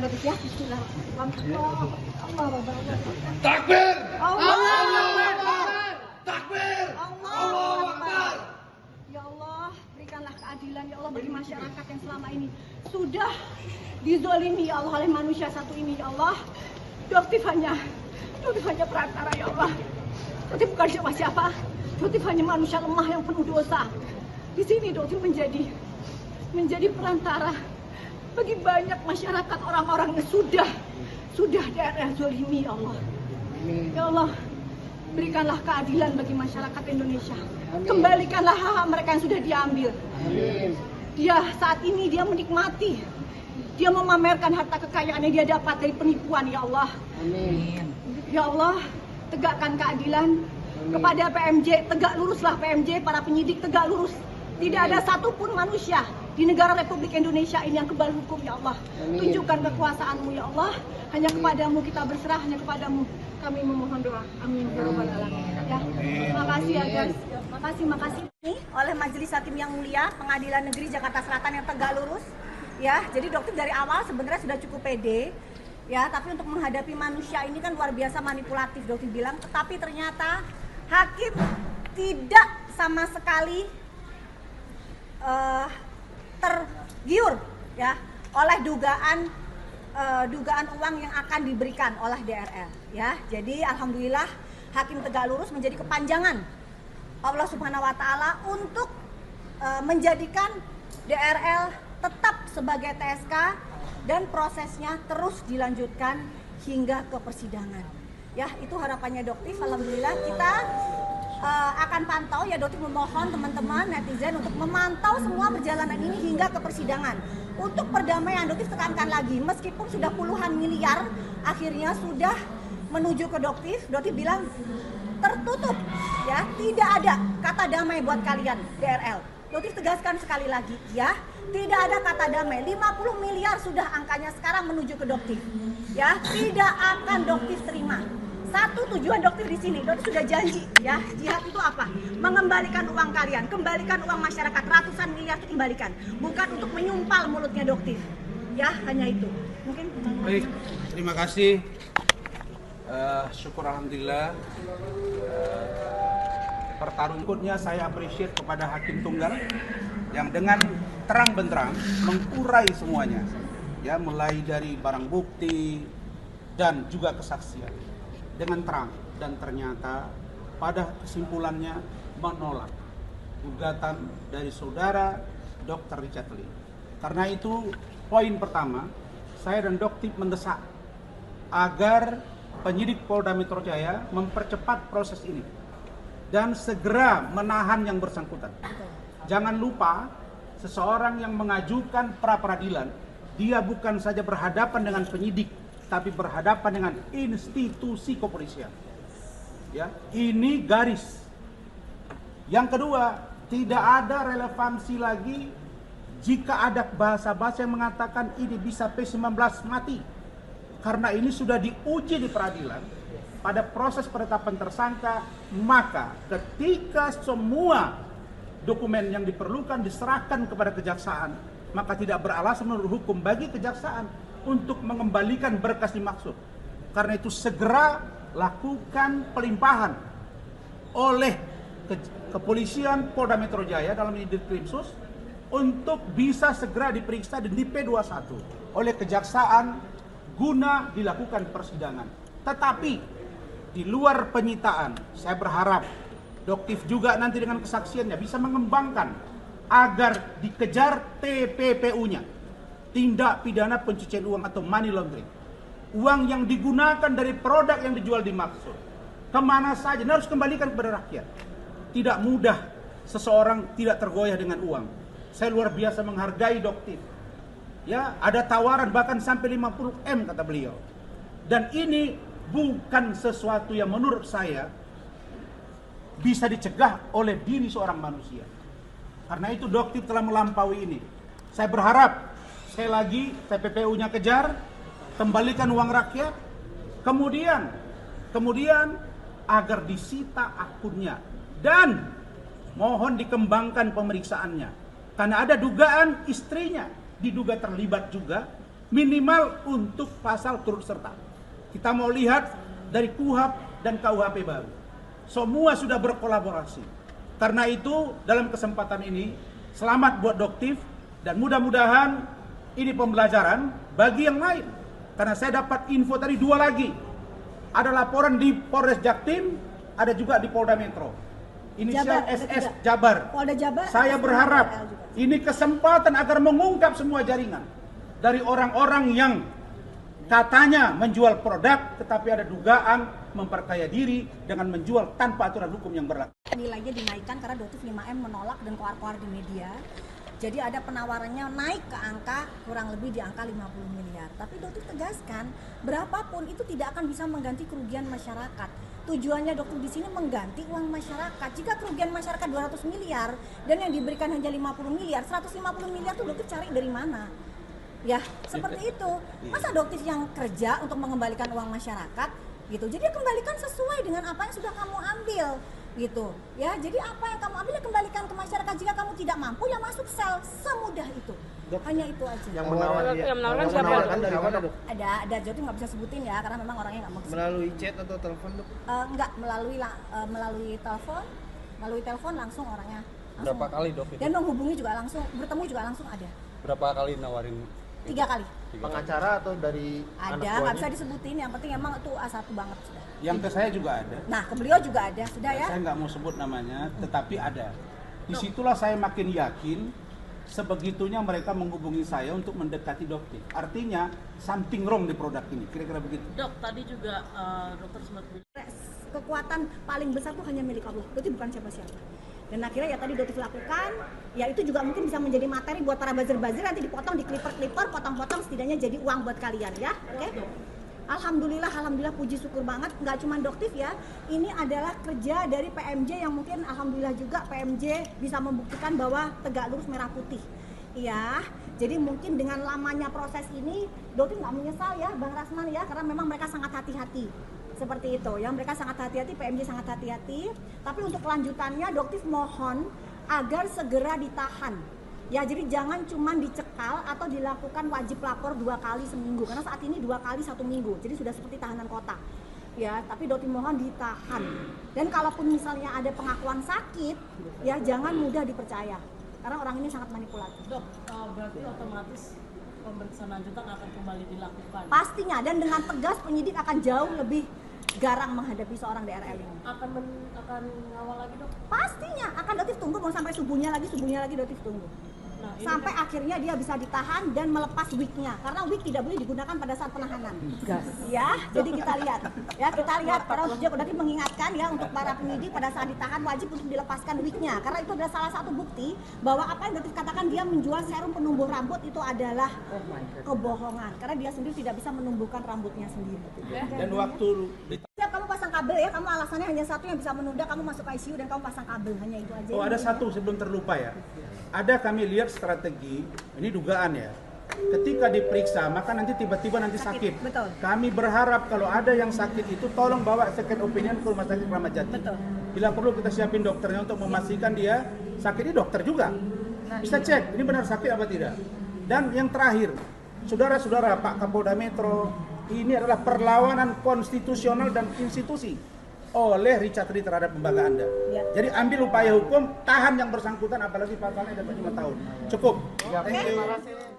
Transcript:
Dokter ya. Bismillahirrahmanirrahim. Takbir! Allahu Akbar! Takbir! Allahu Akbar. Ya Allah, berikanlah keadilan ya Allah bagi masyarakat yang selama ini sudah dizolimi ya Allah oleh manusia satu ini ya Allah. Dokter hanya perantara ya Allah. Dokter bukan siapa-siapa. Dokter hanya manusia lemah yang penuh dosa. Di sini dokter menjadi perantara bagi banyak masyarakat orang-orang yang sudah daerah zolimi ya Allah. Ya Allah, berikanlah keadilan bagi masyarakat Indonesia. Kembalikanlah hak mereka yang sudah diambil. Dia saat ini dia menikmati, dia memamerkan harta kekayaan yang dia dapat dari penipuan ya Allah. Ya Allah, tegakkan keadilan kepada PMJ, tegak luruslah PMJ, para penyidik tegak lurus. Tidak ada satupun manusia di negara Republik Indonesia ini yang kebal hukum ya Allah. Tunjukkan kekuasaan-Mu ya Allah. Hanya kepadamu kita berserah, hanya kepadamu kami memohon doa. Amin ya rabbal alamin. Ya. Terima kasih ya guys. Makasih. Oleh Majelis Hakim yang Mulia Pengadilan Negeri Jakarta Selatan yang tegak lurus. Ya, jadi dokter dari awal sebenarnya sudah cukup pede. Ya, tapi untuk menghadapi manusia ini kan luar biasa manipulatif dokter bilang. Tetapi ternyata hakim tidak sama sekali tergiur ya oleh dugaan uang yang akan diberikan oleh DRL ya. Jadi alhamdulillah hakim tegak lurus menjadi kepanjangan Allah Subhanahu wa taala untuk menjadikan DRL tetap sebagai TSK dan prosesnya terus dilanjutkan hingga ke persidangan. Ya, itu harapannya Doktif. Alhamdulillah kita akan pantau ya, Doktif memohon teman-teman netizen untuk memantau semua perjalanan ini hingga ke persidangan. Untuk perdamaian Doktif tekankan lagi, meskipun sudah puluhan miliar akhirnya sudah menuju ke Doktif bilang tertutup ya, tidak ada kata damai buat kalian DRL. Doktif tegaskan sekali lagi ya, tidak ada kata damai. 50 miliar sudah angkanya sekarang menuju ke Doktif ya, tidak akan Doktif terima. Satu tujuan Doktif di sini, Doktif sudah janji ya, jihad itu apa? Mengembalikan uang kalian, kembalikan uang masyarakat, ratusan miliar itu kembalikan, bukan untuk menyumpal mulutnya Doktif. Ya, hanya itu. Mungkin. Baik, terima kasih. Syukur alhamdulillah. Pertarungannya saya appreciate kepada Hakim Tunggal yang dengan terang benderang mengurai semuanya, ya, mulai dari barang bukti dan juga kesaksian dengan terang, dan ternyata pada kesimpulannya menolak gugatan dari saudara Dr. Richard Lee. Karena itu poin pertama, saya dan Doktif mendesak agar penyidik Polda Metro Jaya mempercepat proses ini dan segera menahan yang bersangkutan. Jangan lupa, seseorang yang mengajukan pra peradilan, dia bukan saja berhadapan dengan penyidik, tapi berhadapan dengan institusi kepolisian. Ya, ini garis. Yang kedua, tidak ada relevansi lagi jika ada bahasa-bahasa yang mengatakan ini bisa P19 mati. Karena ini sudah diuji di peradilan pada proses penetapan tersangka, maka ketika semua dokumen yang diperlukan diserahkan kepada kejaksaan, maka tidak beralasan menurut hukum bagi kejaksaan untuk mengembalikan berkas dimaksud. Karena itu segera lakukan pelimpahan oleh kepolisian Polda Metro Jaya dalam ini Ditkrimsus untuk bisa segera diperiksa dan di P21 oleh kejaksaan guna dilakukan persidangan. Tetapi di luar penyitaan, saya berharap Doktif juga nanti dengan kesaksiannya bisa mengembangkan agar dikejar TPPU-nya, tindak pidana pencucian uang atau money laundering. Uang yang digunakan dari produk yang dijual dimaksud kemana saja, harus kembalikan kepada rakyat. Tidak mudah seseorang tidak tergoyah dengan uang. Saya luar biasa menghargai Doktif. Ya, ada tawaran bahkan sampai 50 M kata beliau. Dan ini bukan sesuatu yang menurut saya bisa dicegah oleh diri seorang manusia. Karena itu Doktif telah melampaui ini. Saya berharap sekali lagi TPPU-nya kejar, kembalikan uang rakyat, kemudian agar disita akunnya dan mohon dikembangkan pemeriksaannya. Karena ada dugaan istrinya diduga terlibat juga minimal untuk pasal turut serta. Kita mau lihat dari KUHP dan KUHP baru. Semua sudah berkolaborasi. Karena itu dalam kesempatan ini selamat buat Doktiv dan mudah-mudahan ini pembelajaran bagi yang lain. Karena saya dapat info tadi 2 lagi. Ada laporan di Polres Jaktim, ada juga di Polda Metro. Inisial Jabar, SS Jabar. Polda Jabar. Saya berharap ini kesempatan agar mengungkap semua jaringan dari orang-orang yang katanya menjual produk tetapi ada dugaan memperkaya diri dengan menjual tanpa aturan hukum yang berlaku. Nilainya dinaikkan karena Doktiv 5M menolak dan koar-koar di media. Jadi ada penawarannya naik ke angka kurang lebih di angka 50 miliar. Tapi Doktiv tegaskan, berapapun itu tidak akan bisa mengganti kerugian masyarakat. Tujuannya Doktiv di sini mengganti uang masyarakat. Jika kerugian masyarakat 200 miliar dan yang diberikan hanya 50 miliar, 150 miliar itu Doktiv cari dari mana? Ya, seperti itu. Masa Doktiv yang kerja untuk mengembalikan uang masyarakat gitu. Jadi kembalikan sesuai dengan apa yang sudah kamu ambil gitu. Ya, jadi apa yang kamu ambil ya kembalikan ke masyarakat. Jika kamu tidak mampu ya masuk sel, semudah itu. Hanya itu aja. Yang menawarkan siapa? Dari mana, Dok? Ada jadi nggak bisa sebutin ya karena memang orangnya nggak mau disebut. Melalui chat atau telepon, Dok? Enggak, melalui telepon langsung orangnya. Langsung. Berapa kali, Dok? Itu? Dan menghubungi juga langsung, bertemu juga langsung ada. Berapa kali nawarin? 3 kali. Pengacara atau dari Ada, anak nggak buahnya? bisa disebutin. Yang penting emang itu A1 banget sudah. Yang ke saya juga ada. Nah, ke beliau juga ada, sudah ya. Saya nggak mau sebut namanya, tetapi ada. Disitulah saya makin yakin sebegitunya mereka menghubungi saya untuk mendekati Doktiv. Artinya something wrong di produk ini, kira-kira begitu. Dok, tadi juga dokter sempat bilang Kekuatan paling besar tuh hanya milik Allah. Itu bukan siapa-siapa. Dan akhirnya ya tadi Doktiv lakukan, ya itu juga mungkin bisa menjadi materi buat para buzzer-buzzer nanti dipotong, dikliper-kliper, potong-potong setidaknya jadi uang buat kalian ya. Oke? Alhamdulillah puji syukur banget, nggak cuma Doktiv ya, ini adalah kerja dari PMJ yang mungkin alhamdulillah juga PMJ bisa membuktikan bahwa tegak lurus merah putih. Iya, jadi mungkin dengan lamanya proses ini Doktiv nggak menyesal ya Bang Rasman ya, karena memang mereka sangat hati-hati. Seperti itu ya, mereka sangat hati-hati, PMJ sangat hati-hati. Tapi untuk kelanjutannya Doktiv mohon agar segera ditahan. Ya, jadi jangan cuma dicekal atau dilakukan wajib lapor 2 kali seminggu. Karena saat ini 2 kali 1 minggu, jadi sudah seperti tahanan kota. Ya, tapi Doktiv mohon ditahan. Dan kalaupun misalnya ada pengakuan sakit, ya jangan mudah dipercaya. Karena orang ini sangat manipulatif. Dok, berarti otomatis pemeriksaan lanjutan akan kembali dilakukan. Pastinya, dan dengan tegas penyidik akan jauh lebih garang menghadapi seorang DRL ini. Akan ngawal lagi, Dok? Pastinya akan Doktiv tunggu, mau sampai subuhnya lagi Doktiv tunggu. Nah, ini Sampai akhirnya dia bisa ditahan dan melepas wig-nya, karena wig tidak boleh digunakan pada saat penahanan. Ya, jadi kita lihat. Ya, kita lihat terus dia tadi mengingatkan ya untuk para penyidik pada saat ditahan wajib untuk dilepaskan wig-nya, karena itu adalah salah satu bukti bahwa apa yang Doktiv katakan dia menjual serum penumbuh rambut itu adalah kebohongan, karena dia sendiri tidak bisa menumbuhkan rambutnya sendiri. Dan waktu Ya, kamu pasang kabel ya, kamu alasannya hanya satu yang bisa menunda kamu masuk ICU dan kamu pasang kabel, hanya itu aja. ada satu sebelum terlupa ya. Ada kami lihat strategi, ini dugaan ya. Ketika diperiksa, maka nanti tiba-tiba nanti sakit. Betul. Kami berharap kalau ada yang sakit itu tolong bawa second opinion ke rumah sakit Kramat Jati. Betul. Bila perlu kita siapin dokternya untuk memastikan dia sakit, ini dokter juga. Bisa cek, ini benar sakit apa tidak. Dan yang terakhir, saudara-saudara Pak Kapolda Metro, ini adalah perlawanan konstitusional dan institusi oleh Richard Lee terhadap lembaga Anda. Ya. Jadi ambil upaya hukum, tahan yang bersangkutan, apalagi pasalnya dapat 5 tahun. Cukup. Terima kasih.